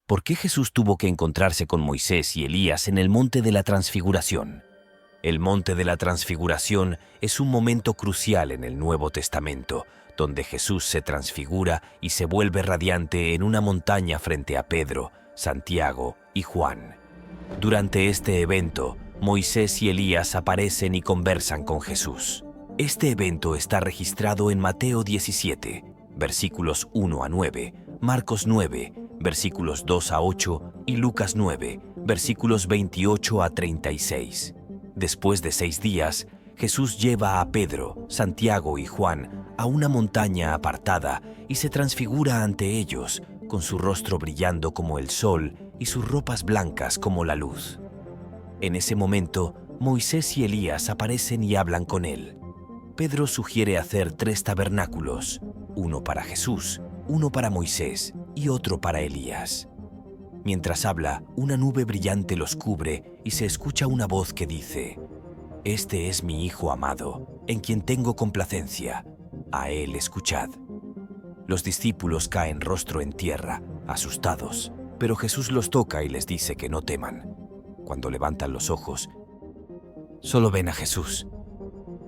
¿Por qué Jesús tuvo que encontrarse con Moisés y Elías en el Monte de la Transfiguración? El Monte de la Transfiguración es un momento crucial en el Nuevo Testamento, donde Jesús se transfigura y se vuelve radiante en una montaña frente a Pedro, Santiago y Juan. Durante este evento, Moisés y Elías aparecen y conversan con Jesús. Este evento está registrado en Mateo 17, versículos 1 a 9, Marcos 9, versículos 2 a 8 y Lucas 9, versículos 28 a 36. Después de 6 días, Jesús lleva a Pedro, Santiago y Juan a una montaña apartada y se transfigura ante ellos, con su rostro brillando como el sol y sus ropas blancas como la luz. En ese momento, Moisés y Elías aparecen y hablan con él. Pedro sugiere hacer 3 tabernáculos, uno para Jesús, uno para Moisés y otro para Elías. Mientras habla, una nube brillante los cubre y se escucha una voz que dice: «Este es mi Hijo amado, en quien tengo complacencia. A él escuchad». Los discípulos caen rostro en tierra, asustados, pero Jesús los toca y les dice que no teman. Cuando levantan los ojos, solo ven a Jesús.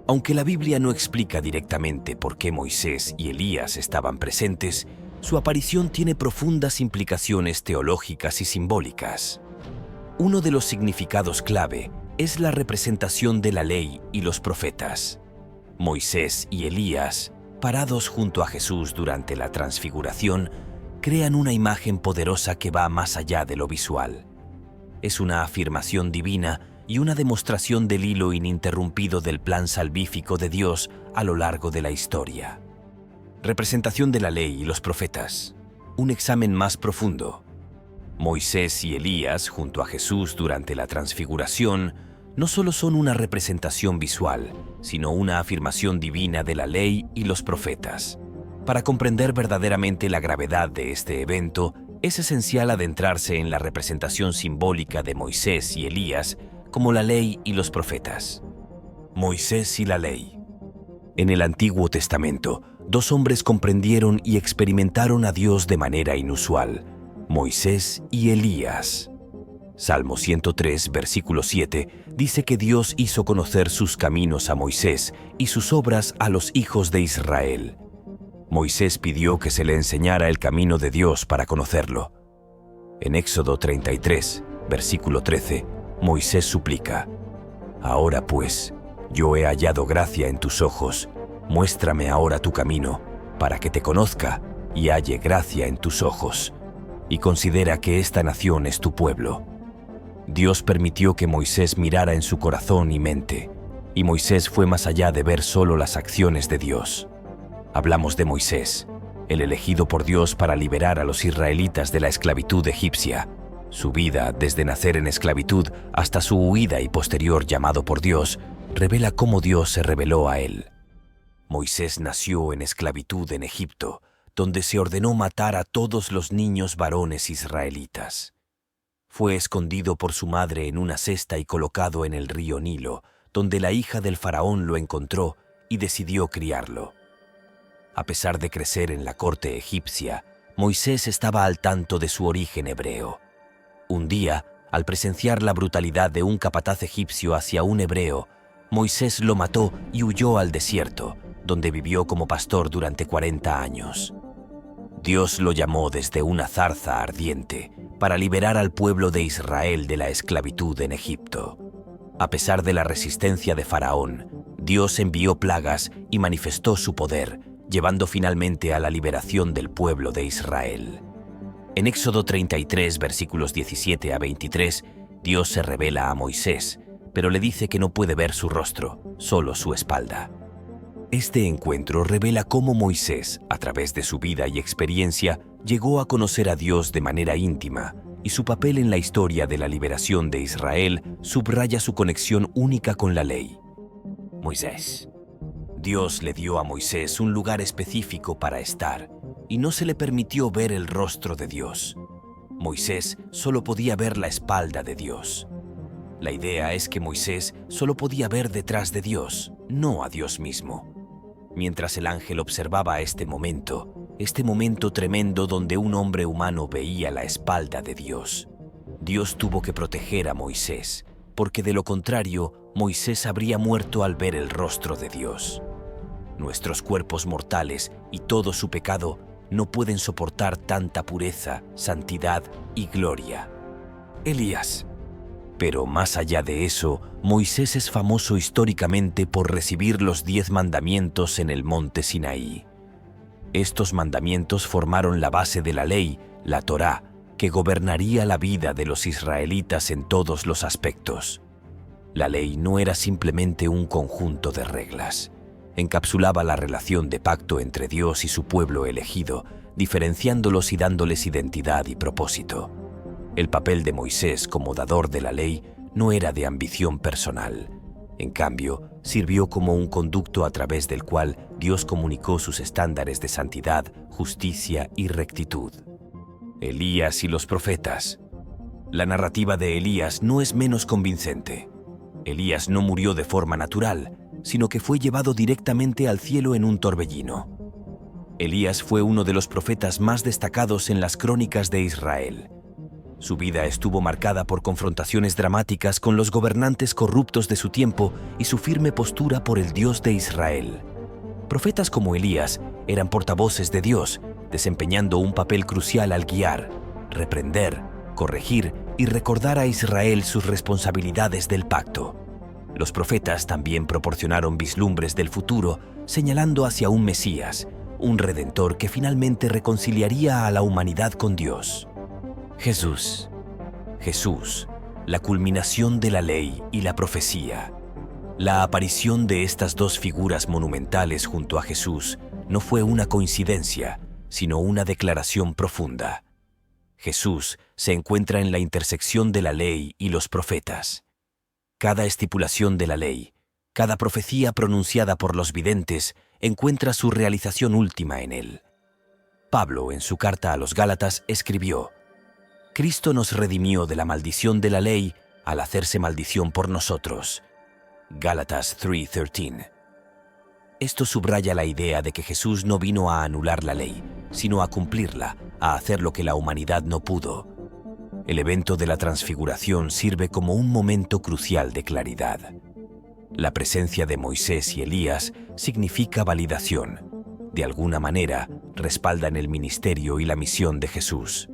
Aunque la Biblia no explica directamente por qué Moisés y Elías estaban presentes, su aparición tiene profundas implicaciones teológicas y simbólicas. Uno de los significados clave es la representación de la ley y los profetas. Moisés y Elías, parados junto a Jesús durante la transfiguración, crean una imagen poderosa que va más allá de lo visual. Es una afirmación divina y una demostración del hilo ininterrumpido del plan salvífico de Dios a lo largo de la historia. Representación de la ley y los profetas. Un examen más profundo. Moisés y Elías, junto a Jesús durante la transfiguración, no solo son una representación visual, sino una afirmación divina de la ley y los profetas. Para comprender verdaderamente la gravedad de este evento, es esencial adentrarse en la representación simbólica de Moisés y Elías como la ley y los profetas. Moisés y la ley. En el Antiguo Testamento, 2 hombres comprendieron y experimentaron a Dios de manera inusual: Moisés y Elías. Salmo 103, versículo 7, dice que Dios hizo conocer sus caminos a Moisés y sus obras a los hijos de Israel. Moisés pidió que se le enseñara el camino de Dios para conocerlo. En Éxodo 33, versículo 13, Moisés suplica: «Ahora pues, yo he hallado gracia en tus ojos, muéstrame ahora tu camino, para que te conozca y halle gracia en tus ojos, y considera que esta nación es tu pueblo». Dios permitió que Moisés mirara en su corazón y mente, y Moisés fue más allá de ver solo las acciones de Dios. Hablamos de Moisés, el elegido por Dios para liberar a los israelitas de la esclavitud egipcia. Su vida, desde nacer en esclavitud hasta su huida y posterior llamado por Dios, revela cómo Dios se reveló a él. Moisés nació en esclavitud en Egipto, donde se ordenó matar a todos los niños varones israelitas. Fue escondido por su madre en una cesta y colocado en el río Nilo, donde la hija del faraón lo encontró y decidió criarlo. A pesar de crecer en la corte egipcia, Moisés estaba al tanto de su origen hebreo. Un día, al presenciar la brutalidad de un capataz egipcio hacia un hebreo, Moisés lo mató y huyó al desierto, donde vivió como pastor durante 40 años. Dios lo llamó desde una zarza ardiente para liberar al pueblo de Israel de la esclavitud en Egipto. A pesar de la resistencia de Faraón, Dios envió plagas y manifestó su poder, llevando finalmente a la liberación del pueblo de Israel. En Éxodo 33, versículos 17 a 23, Dios se revela a Moisés, pero le dice que no puede ver su rostro, solo su espalda. Este encuentro revela cómo Moisés, a través de su vida y experiencia, llegó a conocer a Dios de manera íntima, y su papel en la historia de la liberación de Israel subraya su conexión única con la ley. Moisés. Dios le dio a Moisés un lugar específico para estar, y no se le permitió ver el rostro de Dios. Moisés solo podía ver la espalda de Dios. La idea es que Moisés solo podía ver detrás de Dios, no a Dios mismo. Mientras el ángel observaba este momento, este momento tremendo donde un hombre humano veía la espalda de Dios. Dios tuvo que proteger a Moisés, porque de lo contrario, Moisés habría muerto al ver el rostro de Dios. Nuestros cuerpos mortales y todo su pecado no pueden soportar tanta pureza, santidad y gloria. Elías. Pero más allá de eso, Moisés es famoso históricamente por recibir los 10 mandamientos en el monte Sinaí. Estos mandamientos formaron la base de la ley, la Torá, que gobernaría la vida de los israelitas en todos los aspectos. La ley no era simplemente un conjunto de reglas. Encapsulaba la relación de pacto entre Dios y su pueblo elegido, diferenciándolos y dándoles identidad y propósito. El papel de Moisés como dador de la ley no era de ambición personal. En cambio, sirvió como un conducto a través del cual Dios comunicó sus estándares de santidad, justicia y rectitud. Elías y los profetas. La narrativa de Elías no es menos convincente. Elías no murió de forma natural, sino que fue llevado directamente al cielo en un torbellino. Elías fue uno de los profetas más destacados en las crónicas de Israel. Su vida estuvo marcada por confrontaciones dramáticas con los gobernantes corruptos de su tiempo y su firme postura por el Dios de Israel. Profetas como Elías eran portavoces de Dios, desempeñando un papel crucial al guiar, reprender, corregir y recordar a Israel sus responsabilidades del pacto. Los profetas también proporcionaron vislumbres del futuro, señalando hacia un Mesías, un Redentor que finalmente reconciliaría a la humanidad con Dios. Jesús. Jesús, la culminación de la ley y la profecía. La aparición de estas dos figuras monumentales junto a Jesús no fue una coincidencia, sino una declaración profunda. Jesús se encuentra en la intersección de la ley y los profetas. Cada estipulación de la ley, cada profecía pronunciada por los videntes encuentra su realización última en él. Pablo, en su carta a los Gálatas, escribió: Cristo nos redimió de la maldición de la ley al hacerse maldición por nosotros. Gálatas 3:13. Esto subraya la idea de que Jesús no vino a anular la ley, sino a cumplirla, a hacer lo que la humanidad no pudo. El evento de la transfiguración sirve como un momento crucial de claridad. La presencia de Moisés y Elías significa validación. De alguna manera, respaldan el ministerio y la misión de Jesús.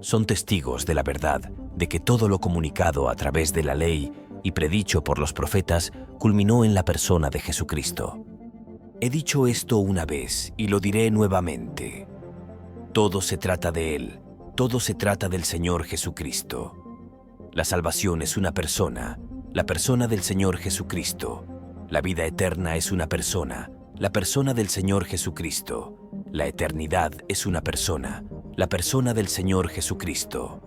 Son testigos de la verdad de que todo lo comunicado a través de la ley y predicho por los profetas culminó en la persona de Jesucristo. He dicho esto una vez y lo diré nuevamente. Todo se trata de Él, todo se trata del Señor Jesucristo. La salvación es una persona, la persona del Señor Jesucristo. La vida eterna es una persona, la persona del Señor Jesucristo. La eternidad es una persona, la persona del Señor Jesucristo.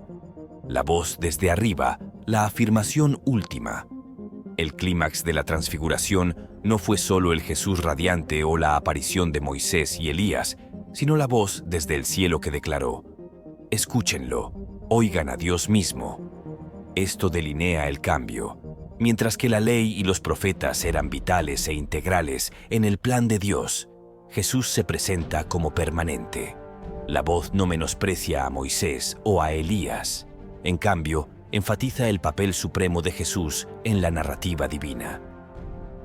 La voz desde arriba, la afirmación última. El clímax de la transfiguración no fue solo el Jesús radiante o la aparición de Moisés y Elías, sino la voz desde el cielo que declaró: escúchenlo, oigan a Dios mismo. Esto delinea el cambio. Mientras que la ley y los profetas eran vitales e integrales en el plan de Dios, Jesús se presenta como permanente. La voz no menosprecia a Moisés o a Elías. En cambio, enfatiza el papel supremo de Jesús en la narrativa divina.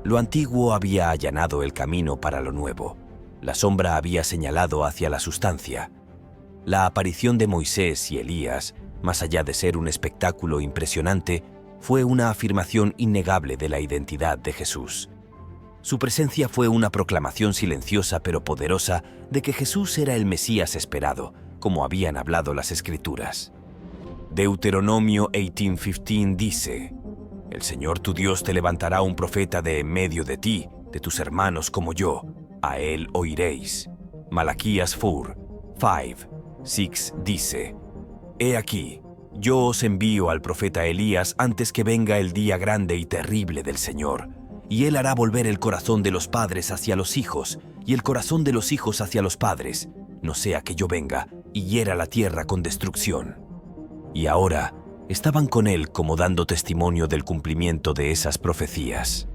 Lo antiguo había allanado el camino para lo nuevo. La sombra había señalado hacia la sustancia. La aparición de Moisés y Elías, más allá de ser un espectáculo impresionante, fue una afirmación innegable de la identidad de Jesús. Su presencia fue una proclamación silenciosa pero poderosa de que Jesús era el Mesías esperado, como habían hablado las Escrituras. Deuteronomio 18:15 dice: El Señor tu Dios te levantará un profeta de en medio de ti, de tus hermanos como yo, a él oiréis. Malaquías 4:5-6 dice: He aquí, yo os envío al profeta Elías antes que venga el día grande y terrible del Señor, y él hará volver el corazón de los padres hacia los hijos, y el corazón de los hijos hacia los padres, no sea que yo venga y hiera la tierra con destrucción. Y ahora estaban con él como dando testimonio del cumplimiento de esas profecías.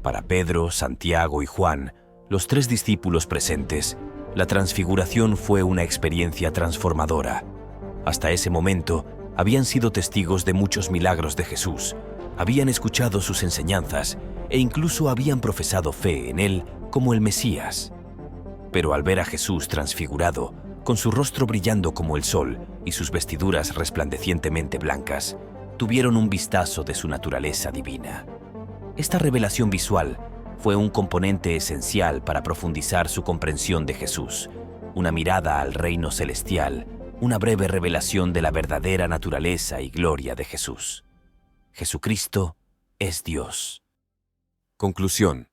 Para Pedro, Santiago y Juan, los tres discípulos presentes, La transfiguración fue una experiencia transformadora. Hasta ese momento, habían sido testigos de muchos milagros de Jesús, habían escuchado sus enseñanzas e incluso habían profesado fe en él como el Mesías. Pero al ver a Jesús transfigurado, con su rostro brillando como el sol y sus vestiduras resplandecientemente blancas, tuvieron un vistazo de su naturaleza divina. Esta revelación visual fue un componente esencial para profundizar su comprensión de Jesús, una mirada al reino celestial, una breve revelación de la verdadera naturaleza y gloria de Jesús. Jesucristo es Dios. Conclusión.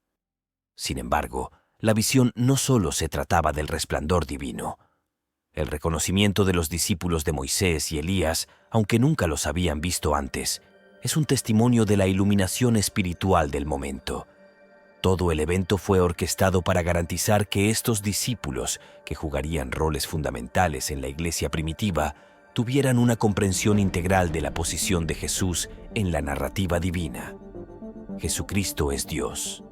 Sin embargo, la visión no solo se trataba del resplandor divino. El reconocimiento de los discípulos de Moisés y Elías, aunque nunca los habían visto antes, es un testimonio de la iluminación espiritual del momento. Todo el evento fue orquestado para garantizar que estos discípulos, que jugarían roles fundamentales en la iglesia primitiva, tuvieran una comprensión integral de la posición de Jesús en la narrativa divina. Jesucristo es Dios.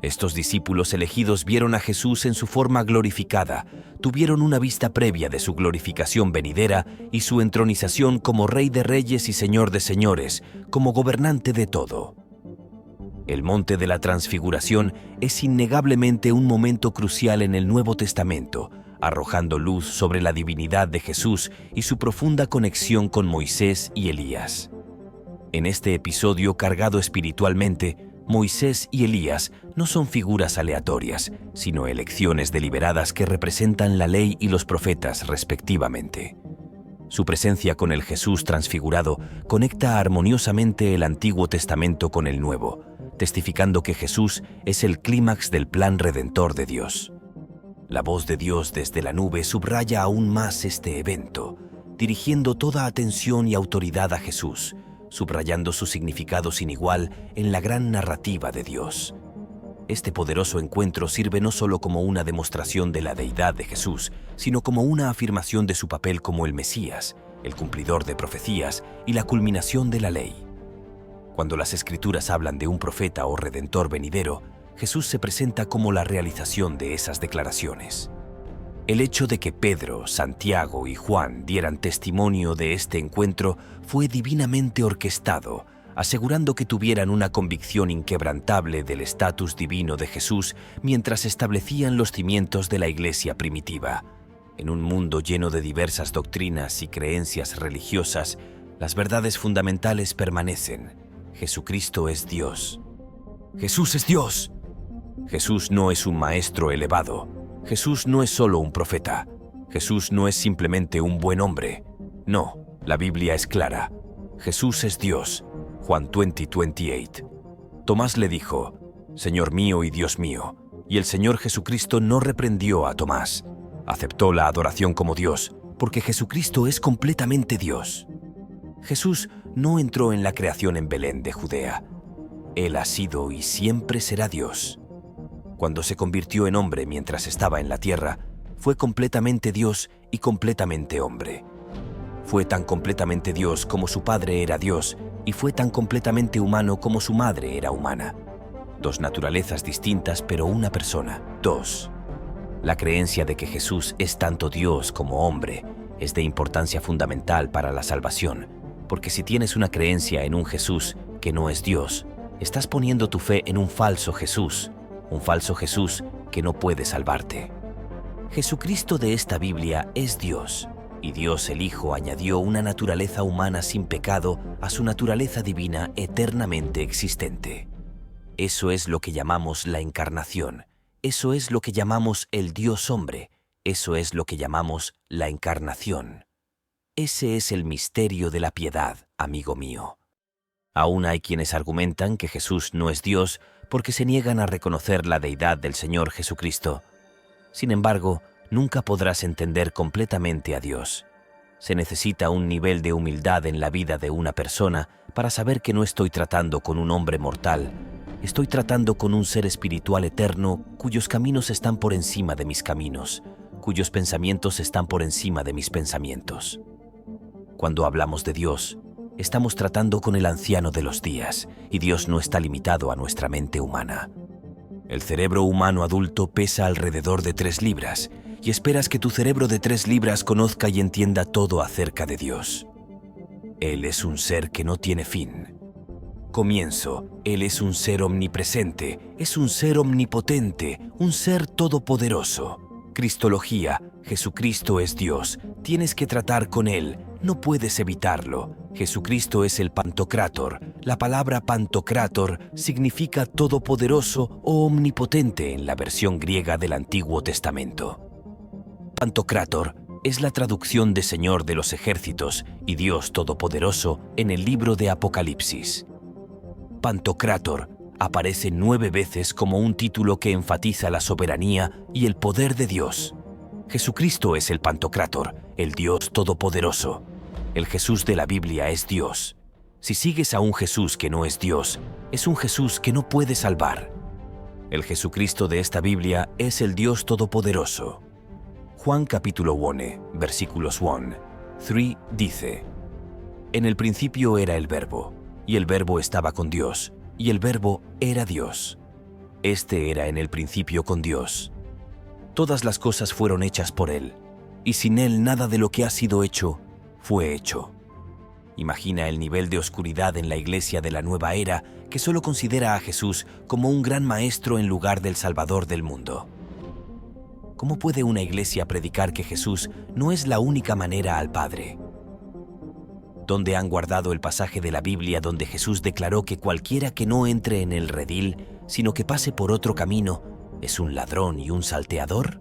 Estos discípulos elegidos vieron a Jesús en su forma glorificada, tuvieron una vista previa de su glorificación venidera y su entronización como Rey de Reyes y Señor de Señores, como gobernante de todo. El monte de la Transfiguración es innegablemente un momento crucial en el Nuevo Testamento, arrojando luz sobre la divinidad de Jesús y su profunda conexión con Moisés y Elías. En este episodio cargado espiritualmente, Moisés y Elías no son figuras aleatorias, sino elecciones deliberadas que representan la ley y los profetas respectivamente. Su presencia con el Jesús transfigurado conecta armoniosamente el Antiguo Testamento con el Nuevo, testificando que Jesús es el clímax del plan redentor de Dios. La voz de Dios desde la nube subraya aún más este evento, dirigiendo toda atención y autoridad a Jesús, subrayando su significado sin igual en la gran narrativa de Dios. Este poderoso encuentro sirve no solo como una demostración de la deidad de Jesús, sino como una afirmación de su papel como el Mesías, el cumplidor de profecías y la culminación de la ley. Cuando las Escrituras hablan de un profeta o redentor venidero, Jesús se presenta como la realización de esas declaraciones. El hecho de que Pedro, Santiago y Juan dieran testimonio de este encuentro fue divinamente orquestado, asegurando que tuvieran una convicción inquebrantable del estatus divino de Jesús mientras establecían los cimientos de la iglesia primitiva. En un mundo lleno de diversas doctrinas y creencias religiosas, las verdades fundamentales permanecen. Jesucristo es Dios. ¡Jesús es Dios! Jesús no es un maestro elevado. Jesús no es solo un profeta. Jesús no es simplemente un buen hombre. No, la Biblia es clara. Jesús es Dios. Juan 20:28. Tomás le dijo, Señor mío y Dios mío. Y el Señor Jesucristo no reprendió a Tomás. Aceptó la adoración como Dios, porque Jesucristo es completamente Dios. Jesús no entró en la creación en Belén de Judea. Él ha sido y siempre será Dios. Cuando se convirtió en hombre mientras estaba en la tierra, fue completamente Dios y completamente hombre. Fue tan completamente Dios como su Padre era Dios, y fue tan completamente humano como su madre era humana. Dos naturalezas distintas, pero una persona. Dos. La creencia de que Jesús es tanto Dios como hombre es de importancia fundamental para la salvación, porque si tienes una creencia en un Jesús que no es Dios, estás poniendo tu fe en un falso Jesús que no puede salvarte. Jesucristo de esta Biblia es Dios, y Dios el Hijo añadió una naturaleza humana sin pecado a su naturaleza divina eternamente existente. Eso es lo que llamamos la encarnación, eso es lo que llamamos el Dios hombre, eso es lo que llamamos la encarnación. Ese es el misterio de la piedad, amigo mío. Aún hay quienes argumentan que Jesús no es Dios porque se niegan a reconocer la deidad del Señor Jesucristo. Sin embargo, nunca podrás entender completamente a Dios. Se necesita un nivel de humildad en la vida de una persona para saber que no estoy tratando con un hombre mortal. Estoy tratando con un ser espiritual eterno cuyos caminos están por encima de mis caminos, cuyos pensamientos están por encima de mis pensamientos. Cuando hablamos de Dios, estamos tratando con el anciano de los días, y Dios no está limitado a nuestra mente humana. El cerebro humano adulto pesa alrededor de 3 libras, y esperas que tu cerebro de 3 libras conozca y entienda todo acerca de Dios. Él es un ser que no tiene fin. Comienzo, Él es un ser omnipresente, es un ser omnipotente, un ser todopoderoso. Cristología, Jesucristo es Dios, tienes que tratar con Él, no puedes evitarlo. Jesucristo es el Pantocrátor. La palabra Pantocrátor significa todopoderoso o omnipotente en la versión griega del Antiguo Testamento. Pantocrátor es la traducción de Señor de los ejércitos y Dios todopoderoso en el libro de Apocalipsis. Pantocrátor aparece 9 veces como un título que enfatiza la soberanía y el poder de Dios. Jesucristo es el Pantocrátor, el Dios todopoderoso. El Jesús de la Biblia es Dios. Si sigues a un Jesús que no es Dios, es un Jesús que no puede salvar. El Jesucristo de esta Biblia es el Dios todopoderoso. Juan capítulo 1, versículos 1-3 dice: En el principio era el Verbo, y el Verbo estaba con Dios, y el Verbo era Dios. Este era en el principio con Dios. Todas las cosas fueron hechas por Él, y sin Él nada de lo que ha sido hecho fue hecho. Imagina el nivel de oscuridad en la iglesia de la nueva era que solo considera a Jesús como un gran maestro en lugar del Salvador del mundo. ¿Cómo puede una iglesia predicar que Jesús no es la única manera al Padre? ¿Dónde han guardado el pasaje de la Biblia donde Jesús declaró que cualquiera que no entre en el redil, sino que pase por otro camino, es un ladrón y un salteador?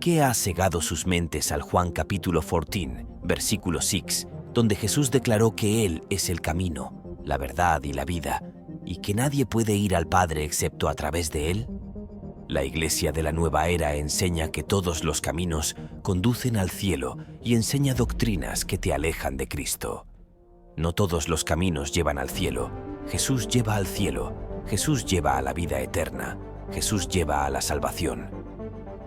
¿Qué ha cegado sus mentes al Juan capítulo 14, versículo 6, donde Jesús declaró que Él es el camino, la verdad y la vida, y que nadie puede ir al Padre excepto a través de Él? La iglesia de la nueva era enseña que todos los caminos conducen al cielo y enseña doctrinas que te alejan de Cristo. No todos los caminos llevan al cielo. Jesús lleva al cielo. Jesús lleva a la vida eterna. Jesús lleva a la salvación.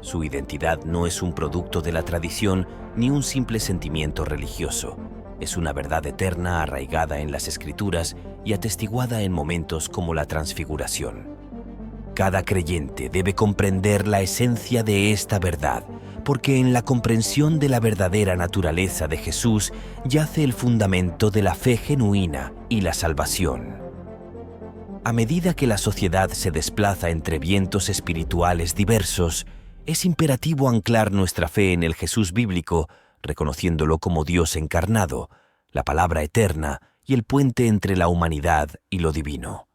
Su identidad no es un producto de la tradición ni un simple sentimiento religioso. Es una verdad eterna arraigada en las Escrituras y atestiguada en momentos como la Transfiguración. Cada creyente debe comprender la esencia de esta verdad, porque en la comprensión de la verdadera naturaleza de Jesús yace el fundamento de la fe genuina y la salvación. A medida que la sociedad se desplaza entre vientos espirituales diversos, es imperativo anclar nuestra fe en el Jesús bíblico, reconociéndolo como Dios encarnado, la palabra eterna y el puente entre la humanidad y lo divino.